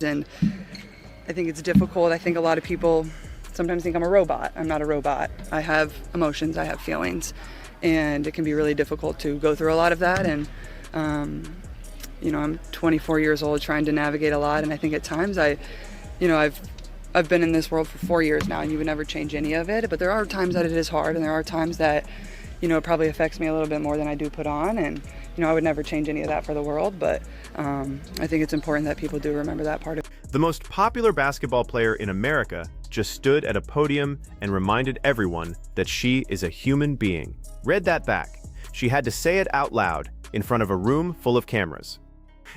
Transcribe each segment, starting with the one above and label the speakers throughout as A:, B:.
A: And I think it's difficult. I think a lot of people sometimes think I'm a robot. I'm not a robot. I have emotions, I have feelings, and it can be really difficult to go through a lot of that. And I'm 24 years old trying to navigate a lot, and I think at times I've been in this world for 4 years now, and you would never change any of it. But there are times that it is hard, and there are times that it probably affects me a little bit more than I do put on. And I would never change any of that for the world, but I think it's important that people do remember that part of it.
B: The most popular basketball player in America just stood at a podium and reminded everyone that she is a human being. Read that back. She had to say it out loud in front of a room full of cameras.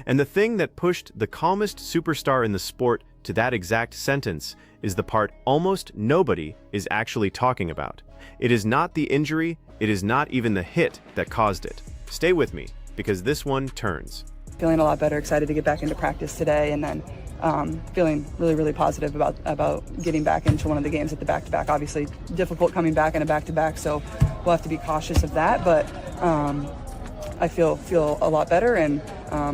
B: And the thing that pushed the calmest superstar in the sport to that exact sentence is the part almost nobody is actually talking about. It is not the injury, it is not even the hit that caused it. Stay with me, because this one turns.
A: Feeling a lot better, excited to get back into practice today, and then feeling really, really positive about getting back into one of the games at the back-to-back. Obviously, difficult coming back in a back-to-back, so we'll have to be cautious of that, but I feel a lot better, and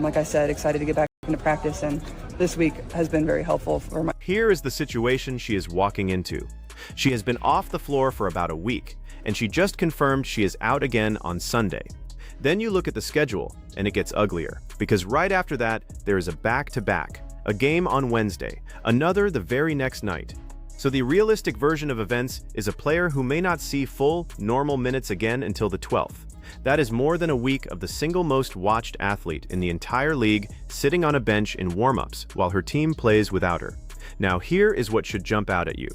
A: like I said, excited to get back into practice, and this week has been very helpful for my...
B: Here is the situation she is walking into. She has been off the floor for about a week, and she just confirmed she is out again on Sunday. Then you look at the schedule, and it gets uglier, because right after that, there is a back-to-back, a game on Wednesday, another the very next night. So the realistic version of events is a player who may not see full, normal minutes again until the 12th. That is more than a week of the single most watched athlete in the entire league sitting on a bench in warm-ups while her team plays without her. Now here is what should jump out at you.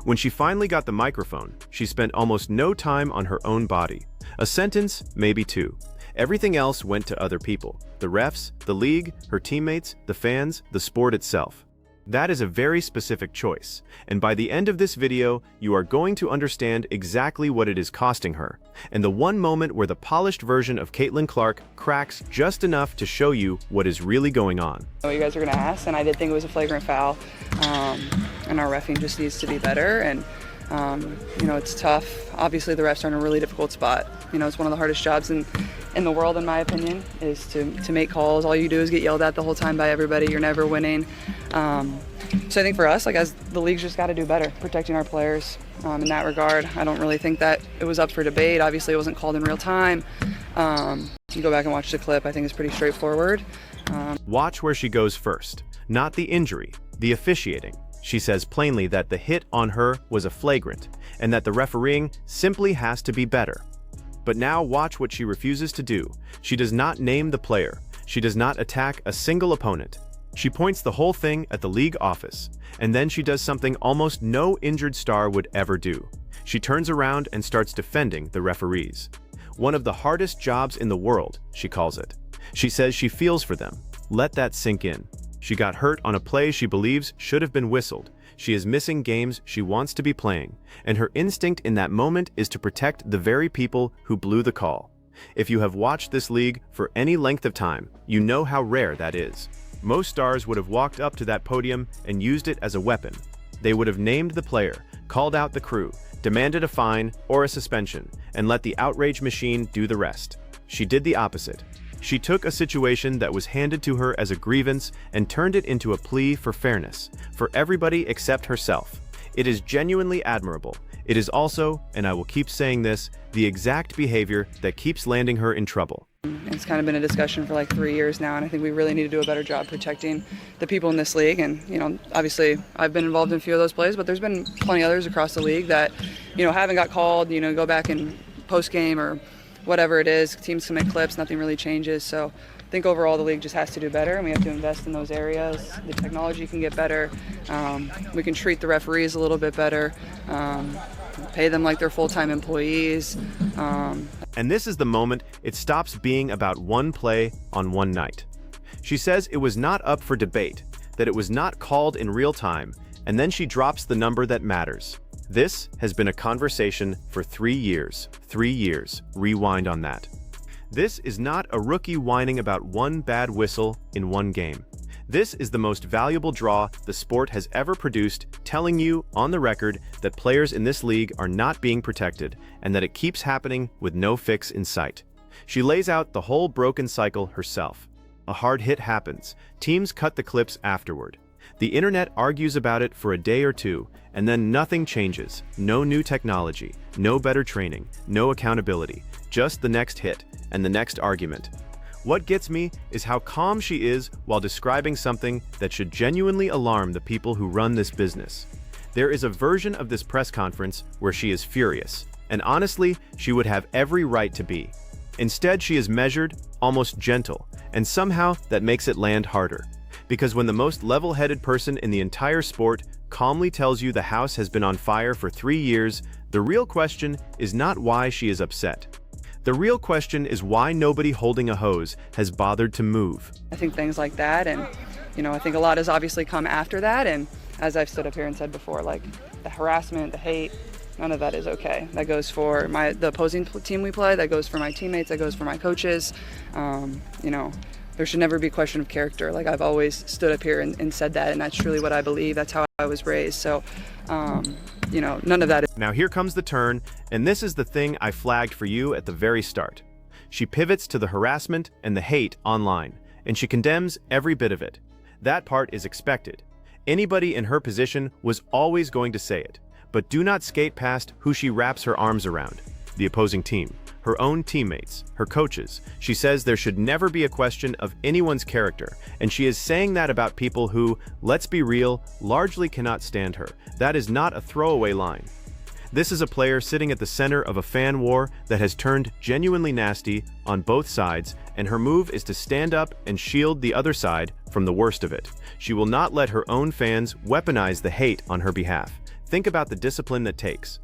B: When she finally got the microphone, she spent almost no time on her own body. A sentence, maybe two. Everything else went to other people. The refs, the league, her teammates, the fans, the sport itself. That is a very specific choice, and by the end of this video, you are going to understand exactly what it is costing her, and the one moment where the polished version of Caitlin Clark cracks just enough to show you what is really going on.
A: I know what you guys are going to ask, and I did think it was a flagrant foul, and our reffing just needs to be better, and it's tough. Obviously, the refs are in a really difficult spot. It's one of the hardest jobs in the world, in my opinion, is to make calls. All you do is get yelled at the whole time by everybody. You're never winning. So I think for us, as the league's just got to do better, protecting our players in that regard. I don't really think that it was up for debate. Obviously, it wasn't called in real time. You go back and watch the clip. I think it's pretty straightforward.
B: Watch where she goes first. Not the injury, the officiating. She says plainly that the hit on her was a flagrant, and that the refereeing simply has to be better. But now watch what she refuses to do. She does not name the player. She does not attack a single opponent. She points the whole thing at the league office, and then she does something almost no injured star would ever do. She turns around and starts defending the referees. One of the hardest jobs in the world, she calls it. She says she feels for them. Let that sink in. She got hurt on a play she believes should have been whistled. She is missing games she wants to be playing, and her instinct in that moment is to protect the very people who blew the call. If you have watched this league for any length of time, you know how rare that is. Most stars would have walked up to that podium and used it as a weapon. They would have named the player, called out the crew, demanded a fine or a suspension, and let the outrage machine do the rest. She did the opposite. She took a situation that was handed to her as a grievance and turned it into a plea for fairness, for everybody except herself. It is genuinely admirable. It is also, and I will keep saying this, the exact behavior that keeps landing her in trouble.
A: It's kind of been a discussion for 3 years now, and I think we really need to do a better job protecting the people in this league. And, obviously I've been involved in a few of those plays, but there's been plenty others across the league that, haven't got called, go back in post-game or whatever it is. Teams can make clips, nothing really changes. So I think overall the league just has to do better, and we have to invest in those areas. The technology can get better. We can treat the referees a little bit better, pay them like they're full-time employees.
B: And this is the moment it stops being about one play on one night. She says it was not up for debate, that it was not called in real time, and then she drops the number that matters. This has been a conversation for 3 years. 3 years. Rewind on that. This is not a rookie whining about one bad whistle in one game. This is the most valuable draw the sport has ever produced, telling you, on the record, that players in this league are not being protected, and that it keeps happening with no fix in sight. She lays out the whole broken cycle herself. A hard hit happens. Teams cut the clips afterward. The internet argues about it for a day or two, and then nothing changes. No new technology, no better training, no accountability, just the next hit and the next argument. What gets me is how calm she is while describing something that should genuinely alarm the people who run this business. There is a version of this press conference where she is furious, and honestly, she would have every right to be. Instead, she is measured, almost gentle, and somehow that makes it land harder. Because when the most level-headed person in the entire sport calmly tells you the house has been on fire for 3 years, the real question is not why she is upset. The real question is why nobody holding a hose has bothered to move.
A: I think things like that, and I think a lot has obviously come after that, and as I've stood up here and said before, like the harassment, the hate, none of that is okay. That goes for the opposing team we play, that goes for my teammates, that goes for my coaches. There should never be a question of character. Like I've always stood up here and said that, and that's truly what I believe. That's how I was raised. So, none of that is.
B: Now here comes the turn, and this is the thing I flagged for you at the very start. She pivots to the harassment and the hate online, and she condemns every bit of it. That part is expected. Anybody in her position was always going to say it. But do not skate past who she wraps her arms around: the opposing team, her own teammates, her coaches. She says there should never be a question of anyone's character, and she is saying that about people who, let's be real, largely cannot stand her. That is not a throwaway line. This is a player sitting at the center of a fan war that has turned genuinely nasty on both sides, and her move is to stand up and shield the other side from the worst of it. She will not let her own fans weaponize the hate on her behalf. Think about the discipline that takes.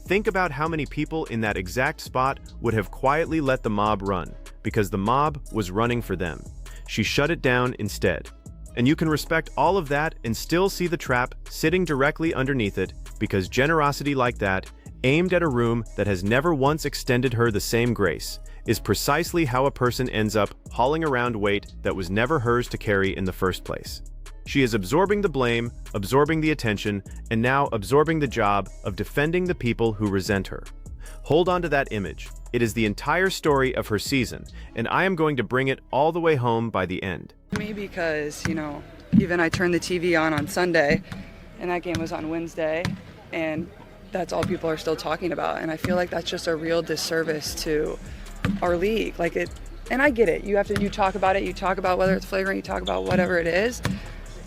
B: Think about how many people in that exact spot would have quietly let the mob run, because the mob was running for them. She shut it down instead. And you can respect all of that and still see the trap sitting directly underneath it, because generosity like that, aimed at a room that has never once extended her the same grace, is precisely how a person ends up hauling around weight that was never hers to carry in the first place. She is absorbing the blame, absorbing the attention, and now absorbing the job of defending the people who resent her. Hold on to that image. It is the entire story of her season, and I am going to bring it all the way home by the end.
A: Me because, even I turned the TV on Sunday, and that game was on Wednesday, and that's all people are still talking about. And I feel like that's just a real disservice to our league. And I get it. You talk about it, you talk about whether it's flagrant, you talk about whatever it is.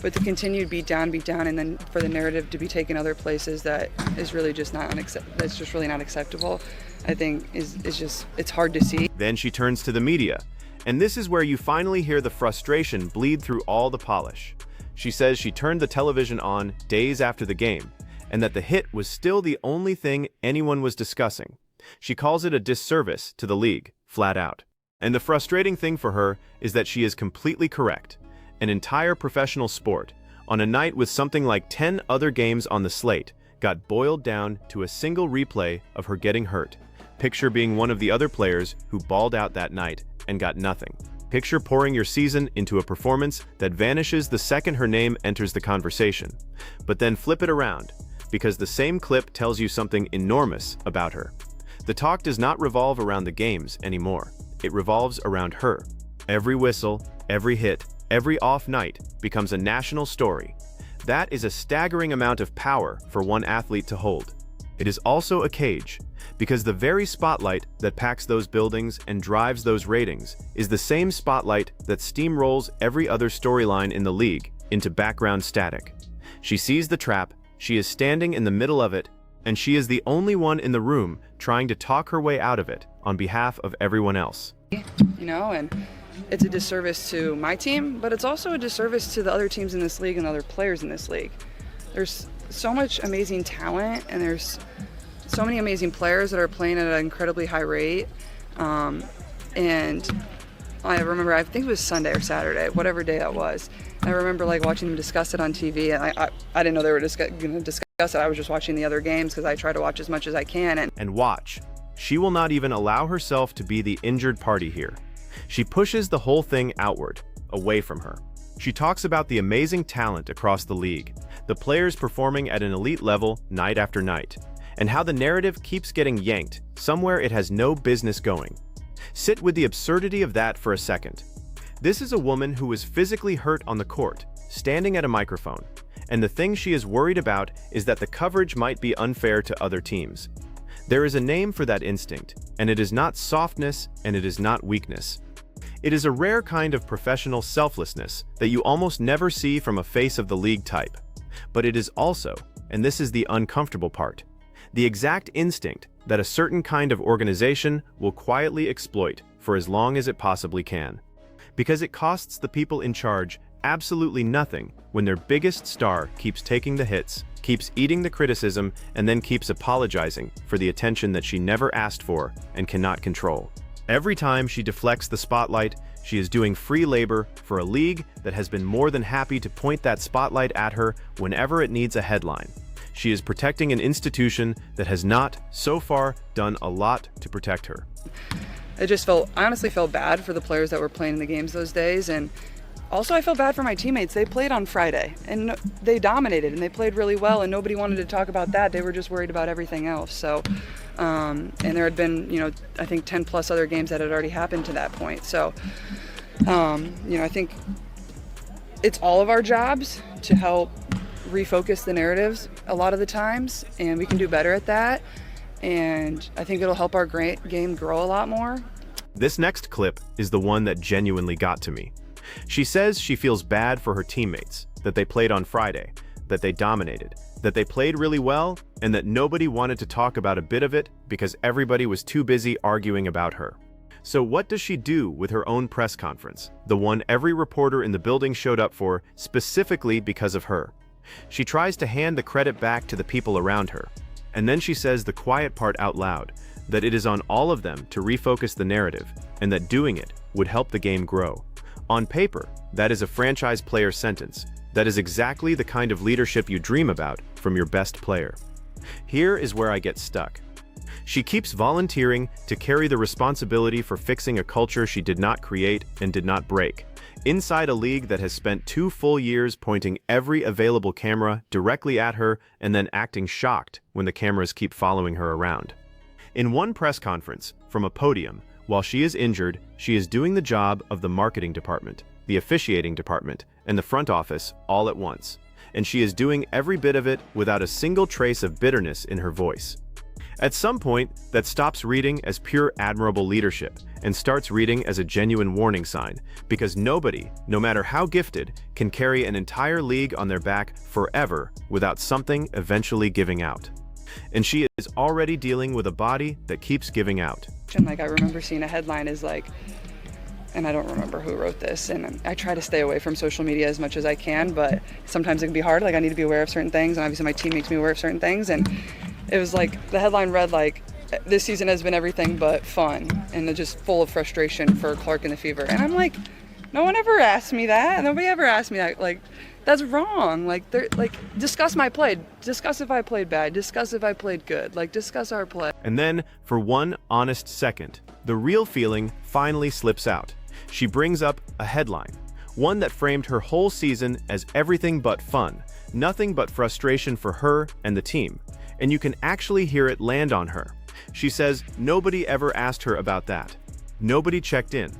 A: But to continue to beat down, and then for the narrative to be taken other places that is really just that's just really not acceptable, I think it's hard to see.
B: Then she turns to the media, and this is where you finally hear the frustration bleed through all the polish. She says she turned the television on days after the game, and that the hit was still the only thing anyone was discussing. She calls it a disservice to the league, flat out. And the frustrating thing for her is that she is completely correct. An entire professional sport, on a night with something like 10 other games on the slate, got boiled down to a single replay of her getting hurt. Picture being one of the other players who balled out that night and got nothing. Picture pouring your season into a performance that vanishes the second her name enters the conversation. But then flip it around, because the same clip tells you something enormous about her. The talk does not revolve around the games anymore. It revolves around her. Every whistle, every hit, every off night becomes a national story. That is a staggering amount of power for one athlete to hold. It is also a cage, because the very spotlight that packs those buildings and drives those ratings is the same spotlight that steamrolls every other storyline in the league into background static. She sees the trap, she is standing in the middle of it, and she is the only one in the room trying to talk her way out of it on behalf of everyone else.
A: And it's a disservice to my team, but it's also a disservice to the other teams in this league and other players in this league. There's so much amazing talent, and there's so many amazing players that are playing at an incredibly high rate. And I remember, I think it was Sunday or Saturday, whatever day that was. I remember watching them discuss it on TV, and I didn't know they were going to discuss it. I was just watching the other games because I try to watch as much as I can.
B: And watch. She will not even allow herself to be the injured party here. She pushes the whole thing outward, away from her. She talks about the amazing talent across the league, the players performing at an elite level night after night, and how the narrative keeps getting yanked somewhere it has no business going. Sit with the absurdity of that for a second. This is a woman who was physically hurt on the court, standing at a microphone. And the thing she is worried about is that the coverage might be unfair to other teams. There is a name for that instinct, and it is not softness and it is not weakness. It is a rare kind of professional selflessness that you almost never see from a face of the league type. But it is also, and this is the uncomfortable part, the exact instinct that a certain kind of organization will quietly exploit for as long as it possibly can. Because it costs the people in charge absolutely nothing when their biggest star keeps taking the hits, keeps eating the criticism, and then keeps apologizing for the attention that she never asked for and cannot control. Every time she deflects the spotlight, she is doing free labor for a league that has been more than happy to point that spotlight at her whenever it needs a headline. She is protecting an institution that has not, so far, done a lot to protect her.
A: I honestly felt bad for the players that were playing in the games those days, and also I felt bad for my teammates. They played on Friday, and they dominated, and they played really well, and nobody wanted to talk about that. They were just worried about everything else. So, and there had been, I think 10 plus other games that had already happened to that point. So, I think it's all of our jobs to help refocus the narratives a lot of the times, and we can do better at that. And I think it'll help our game grow a lot more.
B: This next clip is the one that genuinely got to me. She says she feels bad for her teammates, that they played on Friday, that they dominated, that they played really well, and that nobody wanted to talk about a bit of it because everybody was too busy arguing about her. So what does she do with her own press conference, the one every reporter in the building showed up for specifically because of her? She tries to hand the credit back to the people around her. And then she says the quiet part out loud, that it is on all of them to refocus the narrative, and that doing it would help the game grow. On paper, that is a franchise player sentence. That is exactly the kind of leadership you dream about from your best player. Here is where I get stuck. She keeps volunteering to carry the responsibility for fixing a culture she did not create and did not break, inside a league that has spent 2 full years pointing every available camera directly at her and then acting shocked when the cameras keep following her around. In one press conference, from a podium, while she is injured, she is doing the job of the marketing department, the officiating department, and the front office all at once. And she is doing every bit of it without a single trace of bitterness in her voice. At some point, that stops reading as pure admirable leadership and starts reading as a genuine warning sign, because nobody, no matter how gifted, can carry an entire league on their back forever without something eventually giving out. And she is already dealing with a body that keeps giving out.
A: And I remember seeing a headline is and I don't remember who wrote this, and I try to stay away from social media as much as I can, but sometimes it can be hard. I need to be aware of certain things, and obviously my team makes me aware of certain things, and it was the headline read this season has been everything but fun, and they're just full of frustration for Clark and the Fever. And I'm like, no one ever asked me that. Nobody ever asked me that. That's wrong. Discuss my play. Discuss if I played bad. Discuss if I played good. Discuss our play.
B: And then, for one honest second, the real feeling finally slips out. She brings up a headline, one that framed her whole season as everything but fun, nothing but frustration for her and the team. And you can actually hear it land on her. She says nobody ever asked her about that. Nobody checked in.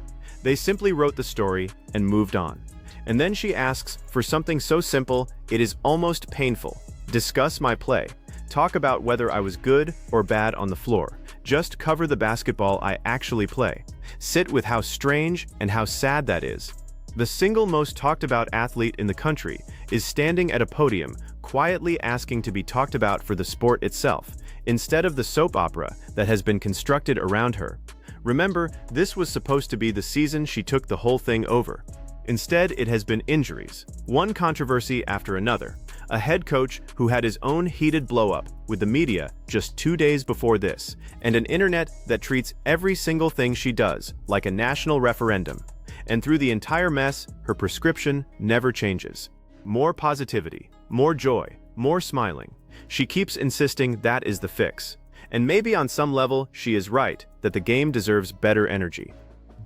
B: They simply wrote the story and moved on. And then she asks for something so simple, it is almost painful. Discuss my play. Talk about whether I was good or bad on the floor. Just cover the basketball I actually play. Sit with how strange and how sad that is. The single most talked about athlete in the country is standing at a podium, quietly asking to be talked about for the sport itself, instead of the soap opera that has been constructed around her. Remember, this was supposed to be the season she took the whole thing over. Instead, it has been injuries, one controversy after another, a head coach who had his own heated blow-up with the media just 2 days before this, and an internet that treats every single thing she does like a national referendum. And through the entire mess, her prescription never changes. More positivity, more joy, more smiling. She keeps insisting that is the fix. And maybe on some level, she is right that the game deserves better energy.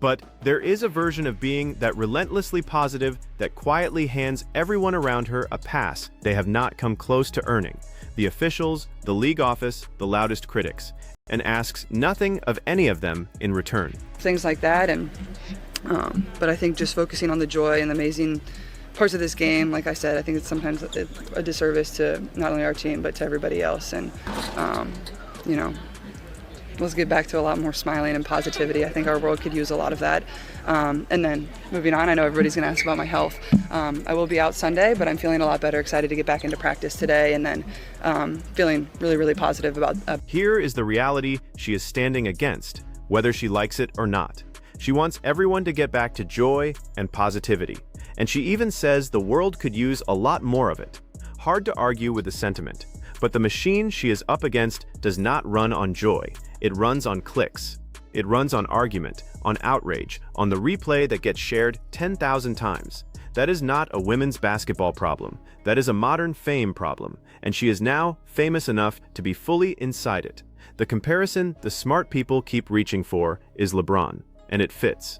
B: But there is a version of being that relentlessly positive that quietly hands everyone around her a pass they have not come close to earning, the officials, the league office, the loudest critics, and asks nothing of any of them in return.
A: Things like that, but I think just focusing on the joy and the amazing parts of this game, like I said, I think it's sometimes a disservice to not only our team but to everybody else. And you know, let's get back to a lot more smiling and positivity. I think our world could use a lot of that. And then moving on, I know everybody's going to ask about my health. I will be out Sunday, but I'm feeling a lot better, excited to get back into practice today, and then feeling really, really positive about
B: Here is the reality she is standing against, whether she likes it or not. She wants everyone to get back to joy and positivity, and she even says the world could use a lot more of it. Hard to argue with the sentiment, but the machine she is up against does not run on joy. It runs on clicks. It runs on argument, on outrage, on the replay that gets shared 10,000 times. That is not a women's basketball problem. That is a modern fame problem, and she is now famous enough to be fully inside it. The comparison the smart people keep reaching for is LeBron, and it fits.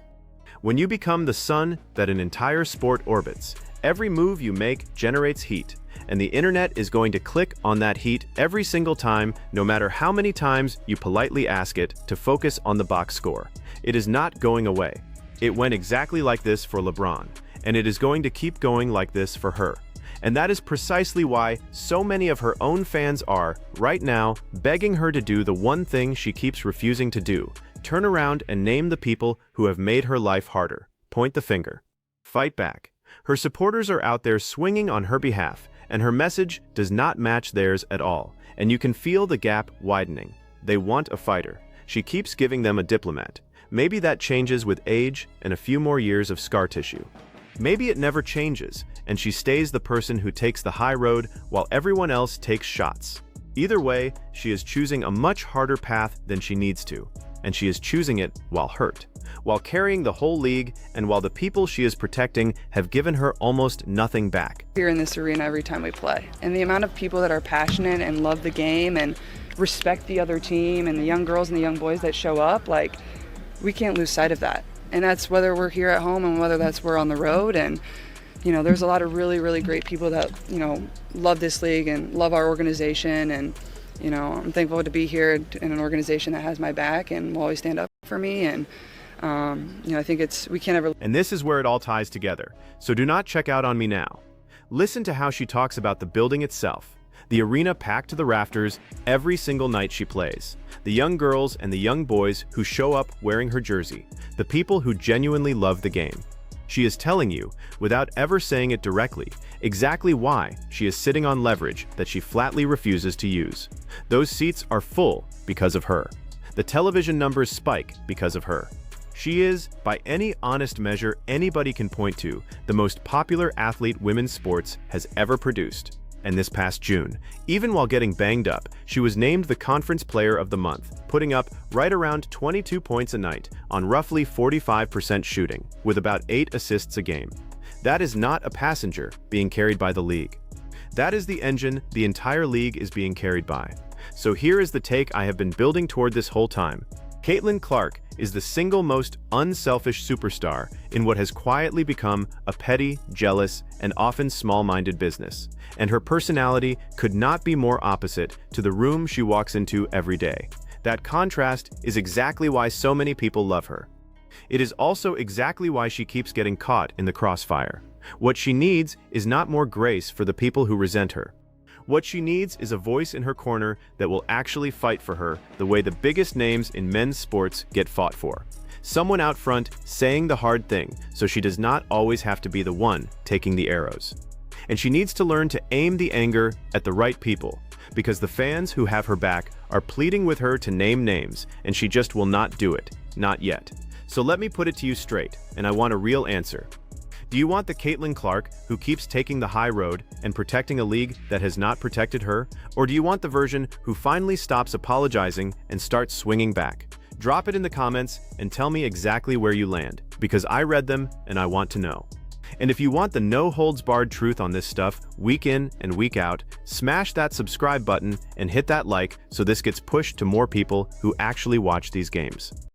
B: When you become the sun that an entire sport orbits, every move you make generates heat, and the internet is going to click on that heat every single time, no matter how many times you politely ask it to focus on the box score. It is not going away. It went exactly like this for LeBron, and it is going to keep going like this for her. And that is precisely why so many of her own fans are, right now, begging her to do the one thing she keeps refusing to do: turn around and name the people who have made her life harder. Point the finger. Fight back. Her supporters are out there swinging on her behalf, and her message does not match theirs at all, and you can feel the gap widening. They want a fighter. She keeps giving them a diplomat. Maybe that changes with age and a few more years of scar tissue. Maybe it never changes, and she stays the person who takes the high road while everyone else takes shots. Either way, she is choosing a much harder path than she needs to, and she is choosing it while hurt, while carrying the whole league, and while the people she is protecting have given her almost nothing back.
A: here in this arena every time we play. And the amount of people that are passionate and love the game and respect the other team, and the young girls and the young boys that show up, like, we can't lose sight of that. And that's whether we're here at home and whether that's we're on the road. And you know, there's a lot of really, really great people that, you know, love this league and love our organization. And you know, I'm thankful to be here in an organization that has my back and will always stand up for me. And you know, I think we can't ever.
B: And this is where it all ties together, so do not check out on me now. Listen to how she talks about the building itself, the arena packed to the rafters every single night she plays, the young girls and the young boys who show up wearing her jersey, the people who genuinely love the game. She is telling you, without ever saying it directly, exactly why she is sitting on leverage that she flatly refuses to use. Those seats are full because of her. The television numbers spike because of her. She is, by any honest measure anybody can point to, the most popular athlete women's sports has ever produced. And this past June, even while getting banged up, she was named the Conference Player of the Month, putting up right around 22 points a night on roughly 45% shooting, with about 8 assists a game. That is not a passenger being carried by the league. That is the engine the entire league is being carried by. So here is the take I have been building toward this whole time. Caitlin Clark is the single most unselfish superstar in what has quietly become a petty, jealous, and often small-minded business, and her personality could not be more opposite to the room she walks into every day. That contrast is exactly why so many people love her. It is also exactly why she keeps getting caught in the crossfire. What she needs is not more grace for the people who resent her. What she needs is a voice in her corner that will actually fight for her the way the biggest names in men's sports get fought for. Someone out front saying the hard thing so she does not always have to be the one taking the arrows. And she needs to learn to aim the anger at the right people, because the fans who have her back are pleading with her to name names, and she just will not do it. Not yet. So let me put it to you straight, and I want a real answer. Do you want the Caitlin Clark who keeps taking the high road and protecting a league that has not protected her? Or do you want the version who finally stops apologizing and starts swinging back? Drop it in the comments and tell me exactly where you land, because I read them and I want to know. And if you want the no-holds-barred truth on this stuff, week in and week out, smash that subscribe button and hit that like so this gets pushed to more people who actually watch these games.